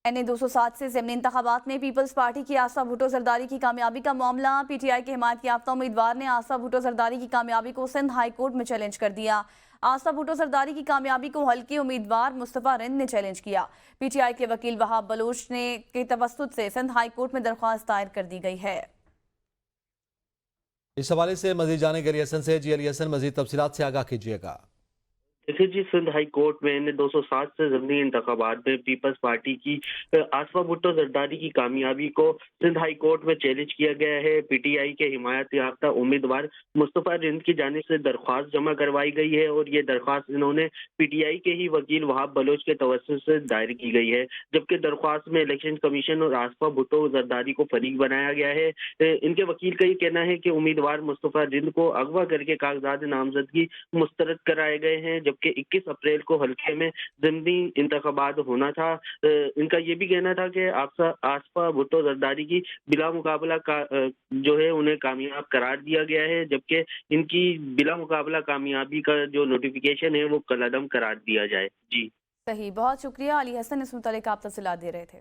NA 207 سے ضمنی انتخابات میں پیپلز پارٹی کی آصفہ بھٹو زرداری کی کامیابی کا معاملہ۔ پی ٹی آئی کے حمایت یافتہ امیدوار نے آصفہ بھٹو زرداری کی کامیابی کو سندھ ہائی کورٹ میں چیلنج کر دیا۔ آصفہ بھٹو زرداری کی کامیابی کو حلقے امیدوار مصطفیٰ رند نے چیلنج کیا۔ پی ٹی آئی کے وکیل وہاب بلوچ کے توسط سے سندھ ہائی کورٹ میں درخواست دائر کر دی گئی ہے۔ اس حوالے سے مزید جانے گری حسن سے۔ جی علی حسن، مزید تفصیلات سے آگاہ کیجیے گا۔ دیکھیے جی، سندھ ہائی کورٹ میں NA 207 سے ضمنی انتخابات میں پیپلز پارٹی کی آصفہ بھٹو زرداری کی کامیابی کو سندھ ہائی کورٹ میں چیلنج کیا گیا ہے۔ پی ٹی آئی کے حمایت یافتہ امیدوار مصطفیٰ رند کی جانب سے درخواست جمع کروائی گئی ہے، اور یہ درخواست انہوں نے پی ٹی آئی کے ہی وکیل وہاب بلوچ کے توسط سے دائر کی گئی ہے، جبکہ درخواست میں الیکشن کمیشن اور آصفہ بھٹو زرداری کو فریق بنایا گیا ہے۔ ان کے وکیل کا یہ کہنا ہے کہ امیدوار مصطفیٰ رند کو اغوا کر کے کاغذات نامزدگی مسترد کرائے گئے ہیں، جبکہ 21 اپریل کو حلقے میں ضمنی انتخابات ہونا تھا۔ ان کا یہ بھی کہنا تھا کہ آصفہ بھٹو زرداری کی بلا مقابلہ جو ہے انہیں کامیاب قرار دیا گیا ہے، جبکہ ان کی بلا مقابلہ کامیابی کا جو نوٹیفیکیشن ہے وہ کالعدم قرار دیا جائے۔ جی صحیح، بہت شکریہ علی حسن، اس متعلق آپ تفصیلات دے رہے تھے۔